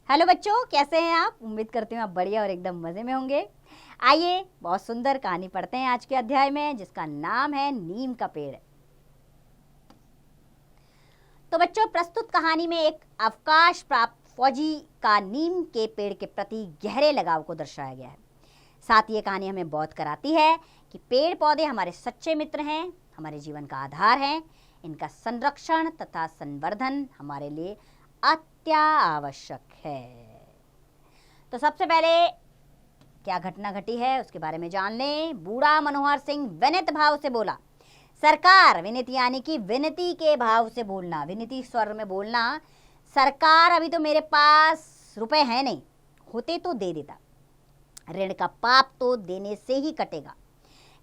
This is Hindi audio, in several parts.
हेलो बच्चों, कैसे हैं आप? उम्मीद करती हूँ आप बढ़िया और एकदम मज़े में होंगे। आइए बहुत सुंदर कहानी पढ़ते हैं आज के अध्याय में, जिसका नाम है नीम का पेड़। तो बच्चों, प्रस्तुत कहानी में एक अवकाश प्राप्त फौजी का नीम के पेड़ के प्रति गहरे लगाव को दर्शाया गया है। साथ ही ये कहानी हमें बहुत कराती है कि पेड़ पौधे हमारे सच्चे मित्र हैं, हमारे जीवन का आधार हैं। इनका संरक्षण तथा संवर्धन हमारे लिए अत्यावश्यक है। तो सबसे पहले क्या घटना घटी है उसके बारे में जान लें। बूढ़ा मनोहर सिंह विनीत भाव से बोला, सरकार, विनीत यानी कि विनती के भाव से बोलना, विनती स्वर में बोलना। सरकार, अभी तो मेरे पास रुपए हैं नहीं, होते तो दे देता। ऋण का पाप तो देने से ही कटेगा।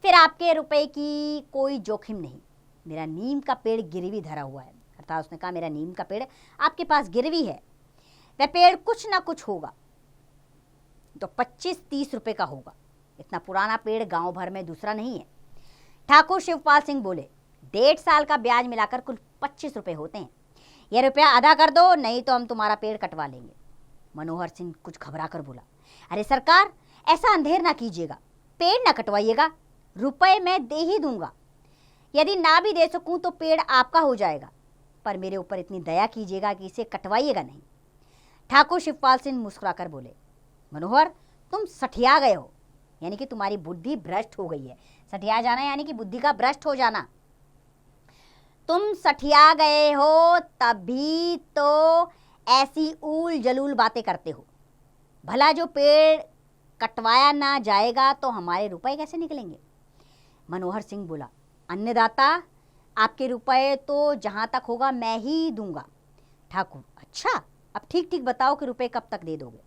फिर आपके रुपए की कोई जोखिम नहीं। मेरा नीम का पेड़ गिरवी धरा हुआ है। अर्थात उसने कहा, मेरा नीम का पेड़ आपके पास गिरवी है। वह पेड़ कुछ ना कुछ होगा तो 25-30 रुपए का होगा। इतना पुराना पेड़ गांव भर में दूसरा नहीं है। ठाकुर शिवपाल सिंह बोले, 1.5 साल का ब्याज मिलाकर कुल 25 रुपए होते हैं। यह रुपया अदा कर दो, नहीं तो हम तुम्हारा पेड़ कटवा लेंगे। मनोहर सिंह कुछ घबरा कर बोला, अरे सरकार, ऐसा अंधेर ना कीजिएगा, पेड़ ना कटवाइएगा, रुपए मैं दे ही दूंगा। यदि ना भी दे सकूं तो पेड़ आपका हो जाएगा, पर मेरे ऊपर इतनी दया कीजिएगा कि इसे कटवाइएगा नहीं। ठाकुर शिवपाल सिंह मुस्कुराकर बोले, मनोहर, तुम सठिया गए हो, यानी कि तुम्हारी बुद्धि भ्रष्ट हो गई है। सठिया जाना यानी कि बुद्धि का भ्रष्ट हो जाना। तुम सठिया गए हो तभी तो ऐसी ऊल जलूल बातें करते हो। भला जो पेड़ कटवाया ना जाएगा तो हमारे रुपए कैसे निकलेंगे? मनोहर सिंह बोला, अन्नदाता, आपके रुपए तो जहां तक होगा मैं ही दूंगा। ठाकुर, अच्छा, अब ठीक ठीक बताओ कि रुपए कब तक दे दोगे?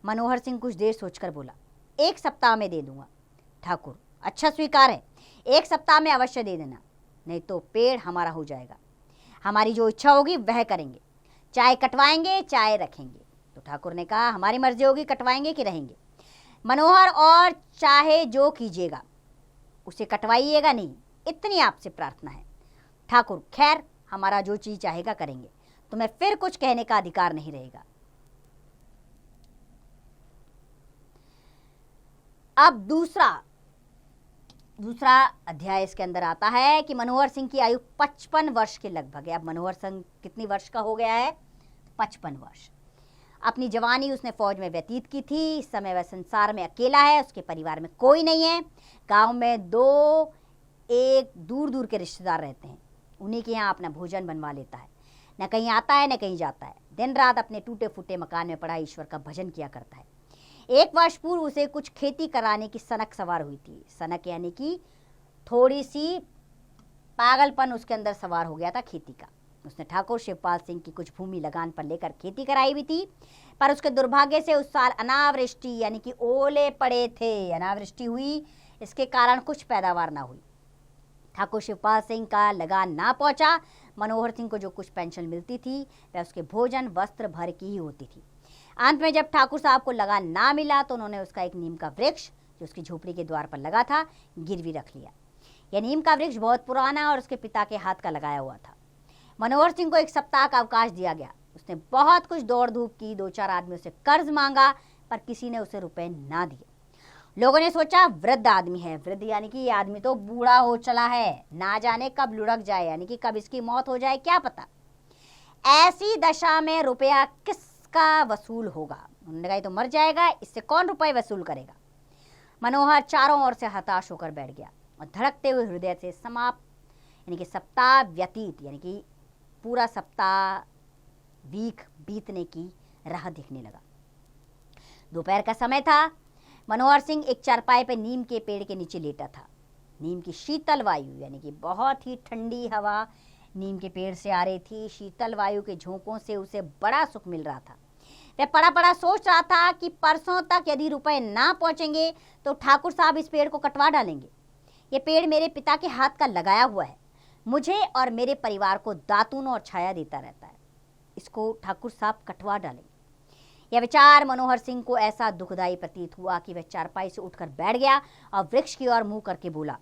मनोहर सिंह कुछ देर सोचकर बोला, 1 सप्ताह में दे दूंगा। ठाकुर, अच्छा, स्वीकार है, 1 सप्ताह में अवश्य दे देना, नहीं तो पेड़ हमारा हो जाएगा। हमारी जो इच्छा होगी वह करेंगे, चाहे कटवाएंगे चाहे रखेंगे। तो ठाकुर ने कहा, हमारी मर्जी होगी, कटवाएंगे कि रहेंगे। मनोहर, और चाहे जो कीजिएगा उसे कटवाइएगा नहीं, इतनी आपसे प्रार्थना है। ठाकुर, खैर, हमारा जो चीज चाहेगा करेंगे, तुम्हें फिर कुछ कहने का अधिकार नहीं रहेगा। अब दूसरा अध्याय इसके अंदर आता है कि मनोहर सिंह की आयु 55 वर्ष के लगभग है। अब मनोहर सिंह कितनी वर्ष का हो गया है? 55 वर्ष। अपनी जवानी उसने फौज में व्यतीत की थी। इस समय वह संसार में अकेला है, उसके परिवार में कोई नहीं है। गांव में 2-1 दूर दूर के रिश्तेदार रहते हैं, उन्हीं के यहाँ अपना भोजन बनवा लेता है। न कहीं आता है न कहीं जाता है। दिन रात अपने टूटे फूटे मकान में पड़ा ईश्वर का भजन किया करता है। 1 वर्ष पूर्व उसे कुछ खेती कराने की सनक सवार हुई थी। सनक यानी कि थोड़ी सी पागलपन उसके अंदर सवार हो गया था खेती का। उसने ठाकुर शिवपाल सिंह की कुछ भूमि लगान पर लेकर खेती कराई भी थी, पर उसके दुर्भाग्य से उस साल अनावृष्टि यानी कि ओले पड़े थे। अनावृष्टि हुई, इसके कारण कुछ पैदावार ना हुई। ठाकुर शिवपाल सिंह का लगान ना पहुंचा। मनोहर सिंह को जो कुछ पेंशन मिलती थी वह उसके भोजन वस्त्र भर की ही होती थी। अंत में जब ठाकुर साहब को लगान ना मिला तो उन्होंने उसका एक नीम का वृक्ष, जो उसकी झोपड़ी के द्वार पर लगा था, गिरवी रख लिया। यह नीम का वृक्ष बहुत पुराना और उसके पिता के हाथ का लगाया हुआ था। मनोहर सिंह को 1 सप्ताह का अवकाश दिया गया। उसने बहुत कुछ दौड़ धूप की, 2-4 आदमियों से कर्ज मांगा, पर किसी ने उसे रुपए ना दिए। लोगों ने सोचा वृद्ध आदमी है, वृद्ध यानी कि ये आदमी तो बूढ़ा हो चला है, ना जाने कब लुढ़क जाए, यानी कि कब इसकी मौत हो जाए क्या पता। ऐसी दशा में रुपया किसका वसूल होगा? उन्होंने कहा, तो मर जाएगा, इससे कौन रुपए वसूल करेगा? मनोहर चारों ओर से हताश होकर बैठ गया और धड़कते हुए हृदय से समाप्त यानी कि सप्ताह व्यतीत यानी कि पूरा सप्ताह वीक बीतने की राह देखने लगा। दोपहर का समय था। मनोहर सिंह एक चारपाई पर नीम के पेड़ के नीचे लेटा था। नीम की शीतल वायु यानी कि बहुत ही ठंडी हवा नीम के पेड़ से आ रही थी। शीतल वायु के झोंकों से उसे बड़ा सुख मिल रहा था। वह पड़ा पड़ा सोच रहा था कि परसों तक यदि रुपए ना पहुंचेंगे तो ठाकुर साहब इस पेड़ को कटवा डालेंगे। ये पेड़ मेरे पिता के हाथ का लगाया हुआ है, मुझे और मेरे परिवार को दातून और छाया देता रहता है। इसको ठाकुर साहब कटवा डालेंगे। यह विचार मनोहर सिंह को ऐसा दुखदायी प्रतीत हुआ कि वह चारपाई से उठकर बैठ गया और वृक्ष की ओर मुंह करके बोला,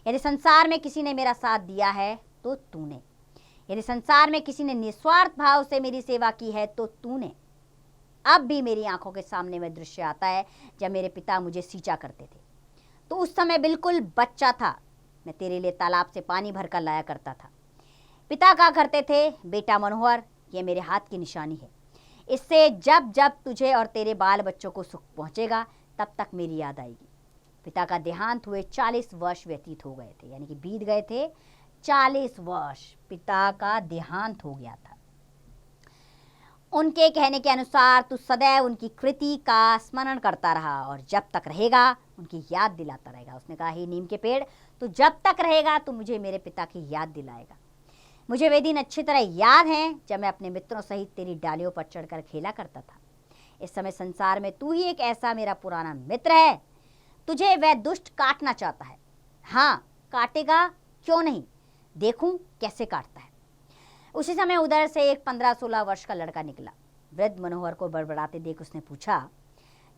यदि संसार में किसी ने मेरा साथ दिया है तो तूने। यदि संसार में किसी ने निस्वार्थ भाव से मेरी सेवा की है तो तूने। अब भी मेरी आंखों के सामने में दृश्य आता है जब मेरे पिता मुझे सींचा करते थे। तो उस समय बिल्कुल बच्चा था, मैं तेरे लिए तालाब से पानी भरकर लाया करता था। पिता कहा करते थे, बेटा मनोहर, ये मेरे हाथ की निशानी है, इससे जब जब तुझे और तेरे बाल बच्चों को सुख पहुंचेगा तब तक मेरी याद आएगी। पिता का देहांत हुए 40 वर्ष व्यतीत हो गए थे, यानी कि बीत गए थे 40 वर्ष, पिता का देहांत हो गया था। उनके कहने के अनुसार तू सदैव उनकी कृति का स्मरण करता रहा और जब तक रहेगा उनकी याद दिलाता रहेगा। उसने कहा, हे नीम के पेड़, तू जब तक रहेगा तो मुझे मेरे पिता की याद दिलाएगा। मुझे वे दिन अच्छी तरह याद हैं जब मैं अपने मित्रों सहित तेरी डालियों पर चढ़कर खेला करता था। इस समय संसार में तू ही एक ऐसा मेरा पुराना मित्र है। तुझे वह दुष्ट काटना चाहता है। हाँ, काटेगा, क्यों नहीं, देखूं कैसे काटता है। उसी समय उधर से एक 15-16 वर्ष का लड़का निकला। वृद्ध मनोहर को बड़बड़ाते देख उसने पूछा,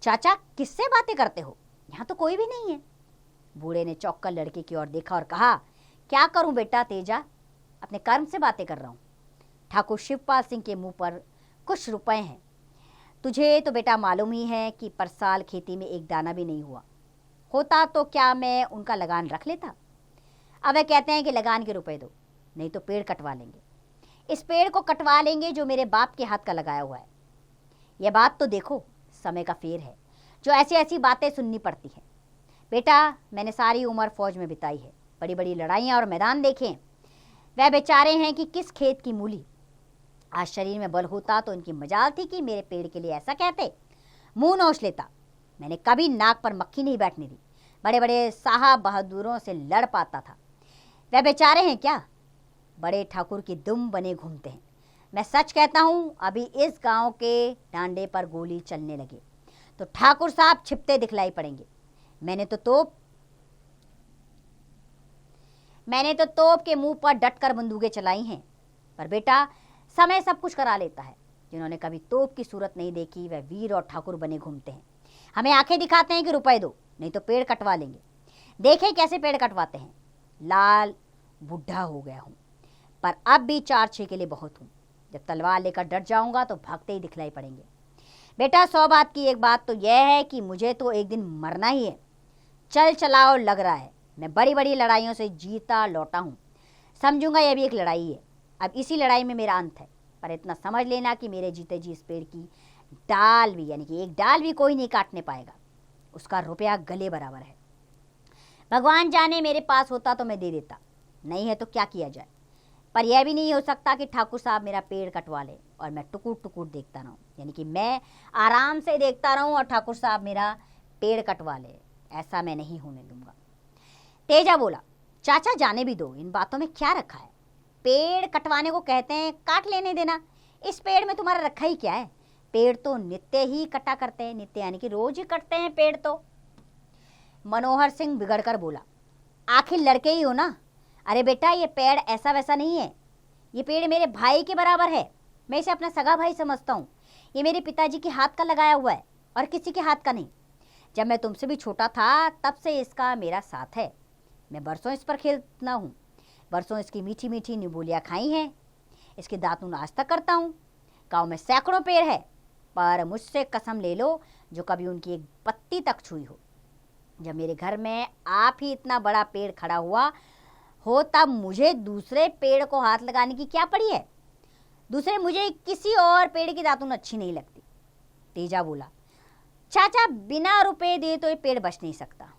चाचा किससे बातें करते हो, यहाँ तो कोई भी नहीं है। बूढ़े ने चौंक कर लड़के की ओर देखा और कहा, क्या करूं बेटा तेजा, अपने कर्म से बातें कर रहा हूं। ठाकुर शिवपाल सिंह के मुंह पर कुछ रुपए हैं। तुझे तो बेटा मालूम ही है कि पर साल खेती में एक दाना भी नहीं हुआ। होता तो क्या मैं उनका लगान रख लेता। अब वे कहते हैं कि लगान के रुपए दो, नहीं तो पेड़ कटवा लेंगे। इस पेड़ को कटवा लेंगे जो मेरे बाप के हाथ का लगाया हुआ है। यह बात तो देखो, समय का फेर है जो ऐसी ऐसी बातें सुननी पड़ती हैं। बेटा, मैंने सारी उम्र फौज में बिताई है, बड़ी बड़ी लड़ाइयाँ और मैदान देखे हैं। वह बेचारे हैं कि किस खेत की मूली। आज शरीर में बल होता तो इनकी मजाल थी कि मेरे पेड़ के लिए ऐसा कहते, मुंह नोच लेता। मैंने कभी नाक पर मक्खी नहीं बैठने दी, बड़े बड़े साहब बहादुरों से लड़ पाता था। वह बेचारे हैं क्या, बड़े ठाकुर की दुम बने घूमते हैं। मैं सच कहता हूँ, अभी इस गांव के डांडे पर गोली चलने लगे तो ठाकुर साहब छिपते दिखलाई पड़ेंगे। मैंने तो तोप के मुंह पर डटकर बंदूकें चलाई हैं। पर बेटा, समय सब कुछ करा लेता है। जिन्होंने कभी तोप की सूरत नहीं देखी वह वीर और ठाकुर बने घूमते हैं। हमें आंखें दिखाते हैं कि रुपए दो, नहीं तो पेड़ कटवा लेंगे। देखें कैसे पेड़ कटवाते हैं। लाल बुढ़ा हो गया हूँ, पर अब भी 4-6 के लिए बहुत हूँ। जब तलवार लेकर डट जाऊंगा तो भागते ही दिखलाई पड़ेंगे। बेटा, 100 बात की एक बात तो यह है कि मुझे तो एक दिन मरना ही है। चल चलाओ लग रहा है। मैं बड़ी बड़ी लड़ाइयों से जीता लौटा हूँ, समझूंगा यह भी एक लड़ाई है। अब इसी लड़ाई में मेरा अंत है। पर इतना समझ लेना कि मेरे जीते जी इस पेड़ की डाल भी, यानी कि एक डाल भी कोई नहीं काटने पाएगा। उसका रुपया गले बराबर है। भगवान जाने, मेरे पास होता तो मैं दे देता, नहीं है तो क्या किया जाए। पर यह भी नहीं हो सकता कि ठाकुर साहब मेरा पेड़ कटवा ले और मैं टुकुर टुकुर देखता रहूं, यानी कि मैं आराम से देखता रहूं और ठाकुर साहब मेरा पेड़ कटवा ले। ऐसा मैं नहीं होने दूंगा। तेजा बोला, चाचा जाने भी दो, इन बातों में क्या रखा है। पेड़ कटवाने को कहते हैं, काट लेने देना। इस पेड़ में तुम्हारा रखा ही क्या है। पेड़ तो नित्य ही कटा करते हैं, नित्य यानी कि रोज ही कटते हैं पेड़ तो। मनोहर सिंह बिगड़कर बोला, आखिर लड़के ही हो ना। अरे बेटा, ये पेड़ ऐसा वैसा नहीं है। ये पेड़ मेरे भाई के बराबर है। मैं इसे अपना सगा भाई समझता हूँ। ये मेरे पिताजी के हाथ का लगाया हुआ है और किसी के हाथ का नहीं। जब मैं तुमसे भी छोटा था तब से इसका मेरा साथ है। मैं बरसों इस पर खेलता हूँ, बरसों इसकी मीठी मीठी निबोलियाँ खाई हैं। इसके दातुन आज तक करता हूँ। गाँव में सैकड़ों पेड़ है, पर मुझसे कसम ले लो जो कभी उनकी एक पत्ती तक छुई हो। जब मेरे घर में आप ही इतना बड़ा पेड़ खड़ा हुआ हो तब मुझे दूसरे पेड़ को हाथ लगाने की क्या पड़ी है। दूसरे मुझे किसी और पेड़ की दातुन अच्छी नहीं लगती। तेजा बोला, चाचा बिना रुपए दिए तो ये पेड़ बच नहीं सकता।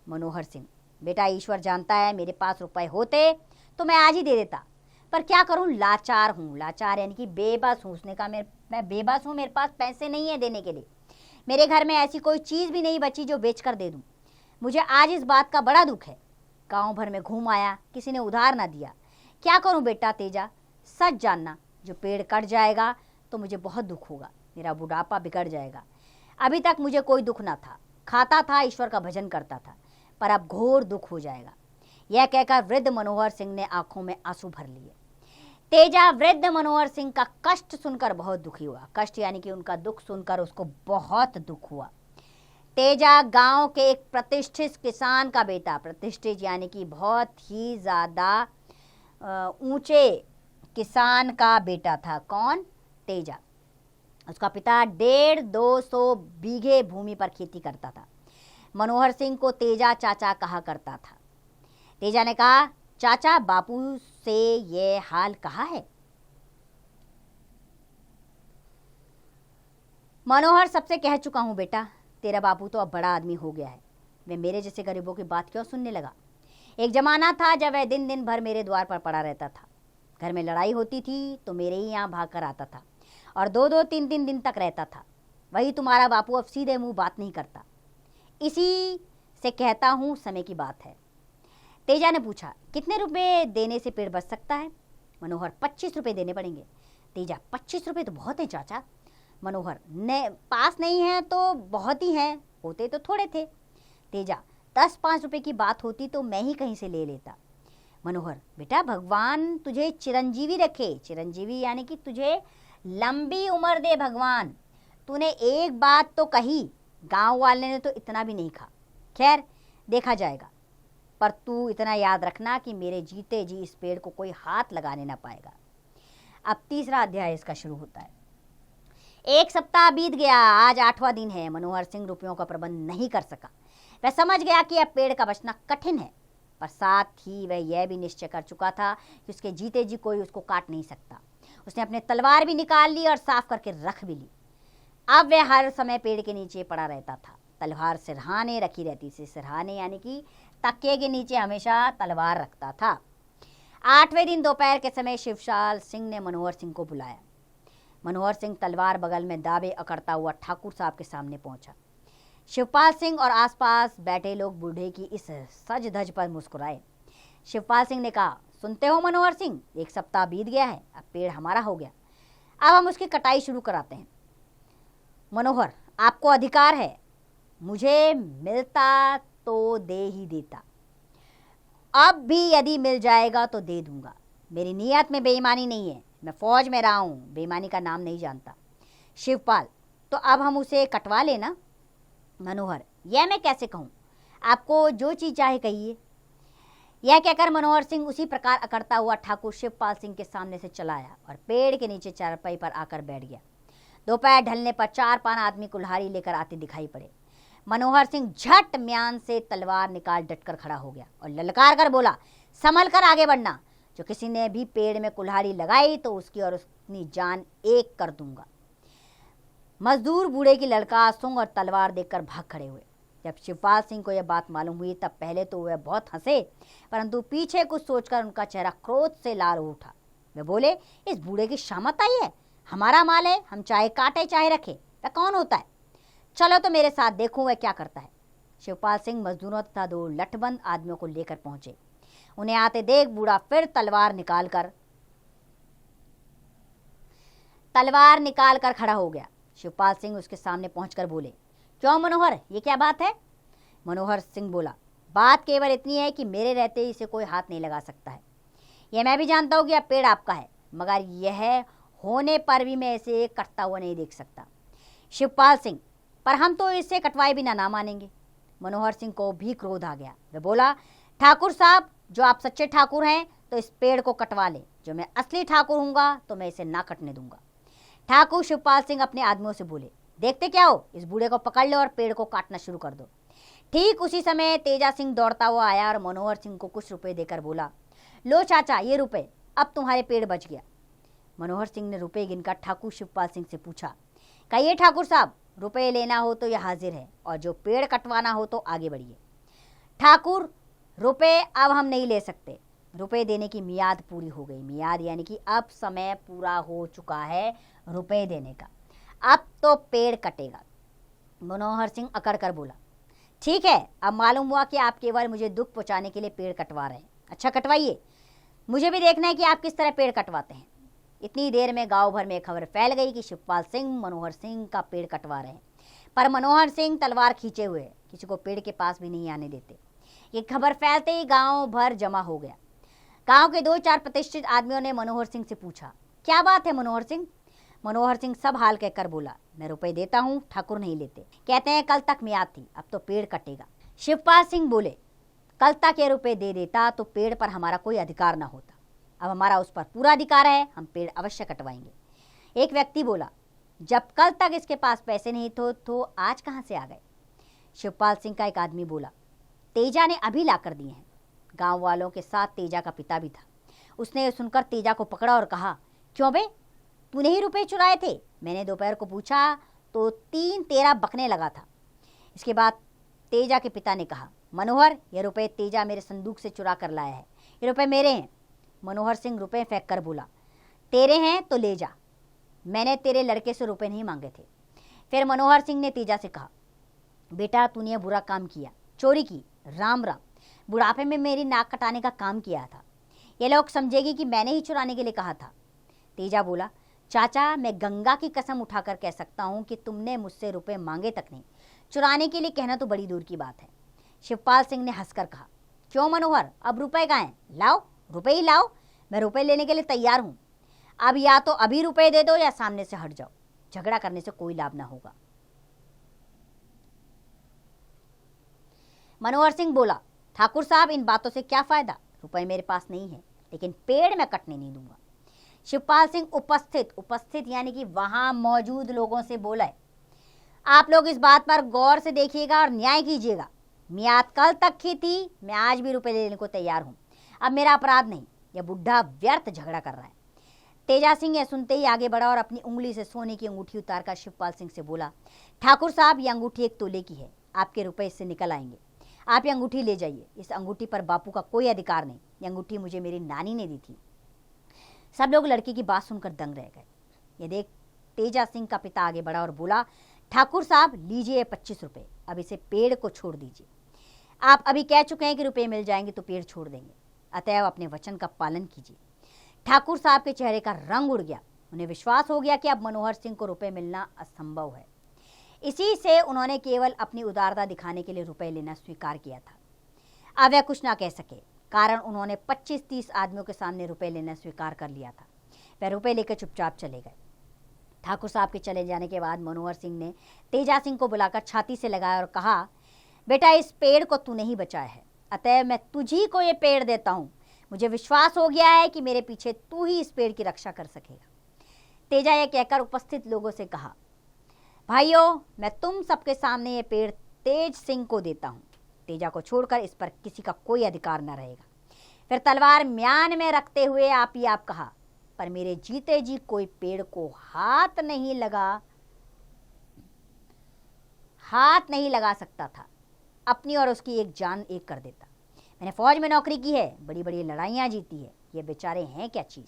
मनोहर सिंह, बेटा ईश्वर जानता है, मेरे पास रुपए होते तो मैं आज ही दे देता, पर क्या करूं, लाचार हूं। लाचार यानी कि बेबस हूं। उसने कहा, मैं बेबस हूं, मेरे पास पैसे नहीं है देने के लिए। मेरे घर में ऐसी कोई चीज़ भी नहीं बची जो बेच कर दे दूं। मुझे आज इस बात का बड़ा दुख है। गांव भर में घूम आया, किसी ने उधार ना दिया। क्या करूं बेटा तेजा, सच जानना, जो पेड़ कट जाएगा तो मुझे बहुत दुख होगा। मेरा बुढ़ापा बिगड़ जाएगा। अभी तक मुझे कोई दुख ना था, खाता था, ईश्वर का भजन करता था, पर अब घोर दुख हो जाएगा। यह कहकर वृद्ध मनोहर सिंह ने आंखों में आंसू भर लिए। तेजा वृद्ध मनोहर सिंह का कष्ट सुनकर बहुत दुखी हुआ। कष्ट यानी कि उनका दुख सुनकर उसको बहुत दुख हुआ। तेजा गांव के एक प्रतिष्ठित किसान का बेटा, प्रतिष्ठित यानी कि बहुत ही ज़्यादा ऊंचे किसान का बेटा था। कौन? तेजा। उसका पिता 150-200 बीघे भूमि पर खेती करता था। मनोहर सिंह को तेजा चाचा कहा करता था। तेजा ने कहा, चाचा बापू से ये हाल कहा है? मनोहर सबसे कह चुका हूं बेटा, तेरा बापू तो अब बड़ा आदमी हो गया है, वे मेरे जैसे गरीबों की बात क्यों सुनने लगा। एक जमाना था जब वह दिन दिन भर मेरे द्वार पर पड़ा रहता था। घर में लड़ाई होती थी तो मेरे ही यहाँ भाग कर आता था और 2-2, 3-3 दिन तक रहता था। वही तुम्हारा बापू अब सीधे मुंह बात नहीं करता। इसी से कहता हूँ समय की बात है। तेजा ने पूछा, कितने रुपए देने से पेड़ बच सकता है? मनोहर, 25 रुपये देने पड़ेंगे। तेजा, 25 रुपये तो बहुत है चाचा। मनोहर, ने पास नहीं है तो बहुत ही हैं, होते तो थोड़े थे। तेजा, 10-5 रुपये की बात होती तो मैं ही कहीं से ले लेता। मनोहर, बेटा भगवान तुझे चिरंजीवी रखे। चिरंजीवी यानी कि तुझे लंबी उम्र दे भगवान। तूने एक बात तो कही, गांव वाले ने तो इतना भी नहीं कहा। खैर देखा जाएगा, पर तू इतना याद रखना कि मेरे जीते जी इस पेड़ को कोई हाथ लगाने ना पाएगा। अब तीसरा अध्याय इसका शुरू होता है। 1 सप्ताह बीत गया, आज 8वां दिन है। मनोहर सिंह रुपयों का प्रबंध नहीं कर सका। वह समझ गया कि अब पेड़ का बचना कठिन है, पर साथ ही वह यह भी निश्चय कर चुका था कि उसके जीते जी कोई उसको काट नहीं सकता। उसने अपने तलवार भी निकाल ली और साफ करके रख भी ली। अब वह हर समय पेड़ के नीचे पड़ा रहता था। तलवार सिरहाने रखी रहती थी। सिरहाने यानी कि तकिए के नीचे हमेशा तलवार रखता था। 8वें दिन दोपहर के समय शिवपाल सिंह ने मनोहर सिंह को बुलाया। मनोहर सिंह तलवार बगल में दावे अकड़ता हुआ ठाकुर साहब के सामने पहुंचा। शिवपाल सिंह और आसपास बैठे लोग बूढ़े की इस सज धज पर मुस्कुराए। शिवपाल सिंह ने कहा, सुनते हो मनोहर सिंह, 1 सप्ताह बीत गया है, अब पेड़ हमारा हो गया, अब हम उसकी कटाई शुरू कराते हैं। मनोहर, आपको अधिकार है, मुझे मिलता तो दे ही देता, अब भी यदि मिल जाएगा तो दे दूंगा। मेरी नीयत में बेईमानी नहीं है, मैं फौज में रहा हूं, बेईमानी का नाम नहीं जानता। शिवपाल, तो अब हम उसे कटवा लेना। मनोहर, यह मैं कैसे कहूँ, आपको जो चीज़ चाहे कहिए। यह कहकर मनोहर सिंह उसी प्रकार अकड़ता हुआ ठाकुर शिवपाल सिंह के सामने से चला आया और पेड़ के नीचे चारपाई पर आकर बैठ गया। दोपहर ढलने पर 4-5 आदमी कुल्हाड़ी लेकर आते दिखाई पड़े। मनोहर सिंह झट म्यान से तलवार निकाल डटकर खड़ा हो गया और ललकार कर बोला, संभल कर आगे बढ़ना, जो किसी ने भी पेड़ में कुल्हाड़ी लगाई तो उसकी और उसकी जान एक कर दूंगा। मजदूर बूढ़े की ललकार सुन और तलवार देखकर भाग खड़े हुए। जब शिवपाल सिंह को यह बात मालूम हुई तब पहले तो वह बहुत हंसे, परंतु पीछे कुछ सोचकर उनका चेहरा क्रोध से लाल हो उठा। वे बोले, इस बूढ़े की शामत आई है, हमारा माल है, हम चाहे काटे चाहे रखे, वह कौन होता है? चलो तो मेरे साथ देखूं वह क्या करता है। शिवपाल सिंह मजदूरों तथा 2 लठबंद आदमियों को लेकर पहुंचे। उन्हें आते देख बूढ़ा फिर तलवार निकाल कर खड़ा हो गया। शिवपाल सिंह उसके सामने पहुंचकर बोले, क्यों मनोहर, ये क्या बात है? मनोहर सिंह बोला, बात केवल इतनी है कि मेरे रहते ही इसे कोई हाथ नहीं लगा सकता है। यह मैं भी जानता हूँ कि अब पेड़ आपका है, मगर यह होने पर भी मैं इसे कटता हुआ नहीं देख सकता। शिवपाल सिंह, पर हम तो इसे कटवाए बिना ना मानेंगे। मनोहर सिंह को भी क्रोध आ गया। वह बोला, ठाकुर साहब, जो आप सच्चे ठाकुर हैं तो इस पेड़ को कटवा ले, जो मैं असली ठाकुर हूँगा तो मैं इसे ना कटने दूंगा। ठाकुर शिवपाल सिंह अपने आदमियों से बोले, देखते क्या हो, इस बूढ़े को पकड़ लो और पेड़ को काटना शुरू कर दो। ठीक उसी समय तेजा सिंह दौड़ता हुआ आया और मनोहर सिंह को कुछ रुपए देकर बोला, लो चाचा, ये रुपए, अब तुम्हारे पेड़ बच गया। मनोहर सिंह ने रुपए गिनकर ठाकुर शिवपाल सिंह से पूछा, कहिए ठाकुर साहब, रुपए लेना हो तो यह हाजिर है और जो पेड़ कटवाना हो तो आगे बढ़िए। ठाकुर, रुपए अब हम नहीं ले सकते, रुपए देने की मियाद पूरी हो गई। मियाद यानी कि अब समय पूरा हो चुका है रुपए देने का, अब तो पेड़ कटेगा। मनोहर सिंह अकड़ कर बोला, ठीक है, अब मालूम हुआ कि आप केवल मुझे दुख पहुंचाने के लिए पेड़ कटवा रहे हैं। अच्छा कटवाइए, मुझे भी देखना है कि आप किस तरह पेड़ कटवाते हैं। इतनी देर में गांव भर में खबर फैल गई कि शिवपाल सिंह मनोहर सिंह का पेड़ कटवा रहे हैं, पर मनोहर सिंह तलवार खींचे हुए किसी को पेड़ के पास भी नहीं आने देते। ये खबर फैलते ही गांव भर जमा हो गया। गांव के 2-4 प्रतिष्ठित आदमियों ने मनोहर सिंह से पूछा, क्या बात है मनोहर सिंह? मनोहर सिंह सब हाल कहकर बोला, मैं रुपए देता हूँ, ठाकुर नहीं लेते, कहते हैं कल तक मियाद थी, अब तो पेड़ कटेगा। शिवपाल सिंह बोले, कल तक ये रुपए दे देता तो पेड़ पर हमारा कोई अधिकार ना होता, अब हमारा उस पर पूरा अधिकार है, हम पेड़ अवश्य कटवाएंगे। एक व्यक्ति बोला, जब कल तक इसके पास पैसे नहीं थे तो आज कहाँ से आ गए? शिवपाल सिंह का एक आदमी बोला, तेजा ने अभी ला कर दिए हैं। गांव वालों के साथ तेजा का पिता भी था। उसने सुनकर तेजा को पकड़ा और कहा, क्यों बे, तूने ही रुपए चुराए थे? मैंने दोपहर को पूछा तो 3-13 बकने लगा था। इसके बाद तेजा के पिता ने कहा, मनोहर, ये रुपए तेजा मेरे संदूक से चुरा कर लाया है, ये रुपए मेरे हैं। मनोहर सिंह रुपए फेंक कर बोला, तेरे हैं तो ले जा, मैंने तेरे लड़के से रुपए नहीं मांगे थे। फिर मनोहर सिंह ने तेजा से कहा, बेटा तूने बुरा काम किया, चोरी की, राम राम, बुढ़ापे में मेरी नाक कटाने का काम किया था। ये लोग समझेगी कि मैंने ही चुराने के लिए कहा था। तेजा बोला, चाचा मैं गंगा की कसम उठाकर कह सकता हूँ कि तुमने मुझसे रुपए मांगे तक नहीं, चुराने के लिए कहना तो बड़ी दूर की बात है। शिवपाल सिंह ने हंसकर कहा, क्यों मनोहर, अब रुपए कहाँ हैं? लाओ, रुपए ही लाओ, मैं रुपए लेने के लिए तैयार हूँ। अब या तो अभी रुपए दे दो या सामने से हट जाओ, झगड़ा करने से कोई लाभ ना होगा। मनोहर सिंह बोला, ठाकुर साहब इन बातों से क्या फायदा, रुपए मेरे पास नहीं है, लेकिन पेड़ मैं कटने नहीं दूंगा। शिवपाल सिंह उपस्थित यानी कि वहां मौजूद लोगों से बोला है, आप लोग इस बात पर गौर से देखिएगा और न्याय कीजिएगा। मियाद कल तक की थी, मैं आज भी रुपए लेने को तैयार हूं। अब मेरा अपराध नहीं, यह बुढ़ा व्यर्थ झगड़ा कर रहा है। तेजा सिंह यह सुनते ही आगे बढ़ा और अपनी उंगली से सोने की अंगूठी उतारकर शिवपाल सिंह से बोला, ठाकुर साहब ये अंगूठी 1 तोले की है, आपके रुपए इससे निकल आएंगे, आप ये अंगूठी ले जाइए। इस अंगूठी पर बापू का कोई अधिकार नहीं, ये अंगूठी मुझे मेरी नानी ने दी थी। सब लोग लड़के की बात सुनकर दंग रह गए। ये देख तेजा सिंह का पिता आगे बढ़ा और बोला, ठाकुर साहब लीजिए 25 रुपए, अब इसे पेड़ को छोड़ दीजिए। आप अभी कह चुके हैं कि रुपए मिल जाएंगे तो पेड़ छोड़ देंगे, अतएव अपने वचन का पालन कीजिए। ठाकुर साहब के चेहरे का रंग उड़ गया। उन्हें विश्वास हो गया कि अब मनोहर सिंह को रुपए मिलना असंभव है। इसी से उन्होंने केवल अपनी उदारता दिखाने के लिए रुपए लेना स्वीकार किया था। अब वह कुछ ना कह सके, कारण उन्होंने 25-30 आदमियों के सामने रुपए लेना स्वीकार कर लिया था। वह रुपए लेकर चुपचाप चले गए। ठाकुर साहब के चले जाने के बाद मनोहर सिंह ने तेजा सिंह को बुलाकर छाती से लगाया और कहा, बेटा इस पेड़ को तूने ही बचाया है, अतएव मैं तुझी को ये पेड़ देता हूँ। मुझे विश्वास हो गया है कि मेरे पीछे तू ही इस पेड़ की रक्षा कर सकेगा। तेजा ये कहकर उपस्थित लोगों से कहा, भाइयों मैं तुम सबके सामने ये पेड़ तेज सिंह को देता हूँ। तेजा को छोड़कर इस पर किसी का कोई अधिकार न रहेगा। फिर तलवार म्यान में रखते हुए आप ही आप कहा, पर मेरे जीते जी कोई पेड़ को हाथ नहीं लगा सकता था। अपनी और उसकी एक जान एक कर देता। मैंने फौज में नौकरी की है, बड़ी बड़ी लड़ाइयां जीती है, ये बेचारे हैं क्या चीज।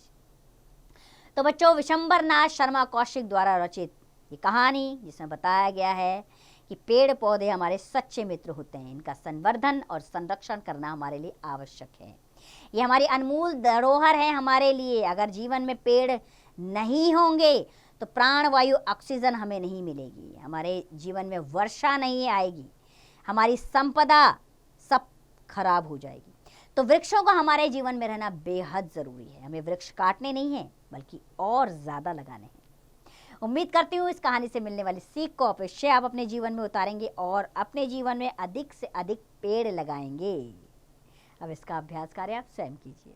तो बच्चों, विशंबर नाथ शर्मा कौशिक द्वारा रचित ये कहानी जिसमें बताया गया है कि पेड़ पौधे हमारे सच्चे मित्र होते हैं, इनका संवर्धन और संरक्षण करना हमारे लिए आवश्यक है। ये हमारी अनमोल धरोहर है हमारे लिए। अगर जीवन में पेड़ नहीं होंगे तो प्राण वायु ऑक्सीजन हमें नहीं मिलेगी, हमारे जीवन में वर्षा नहीं आएगी, हमारी संपदा सब खराब हो जाएगी। तो वृक्षों को हमारे जीवन में रहना बेहद जरूरी है। हमें वृक्ष काटने नहीं है बल्कि और ज्यादा लगाने हैं। उम्मीद करती हूँ इस कहानी से मिलने वाली सीख को अवश्य आप अपने जीवन में उतारेंगे और अपने जीवन में अधिक से अधिक पेड़ लगाएंगे। अब इसका अभ्यास कार्य आप स्वयं कीजिए।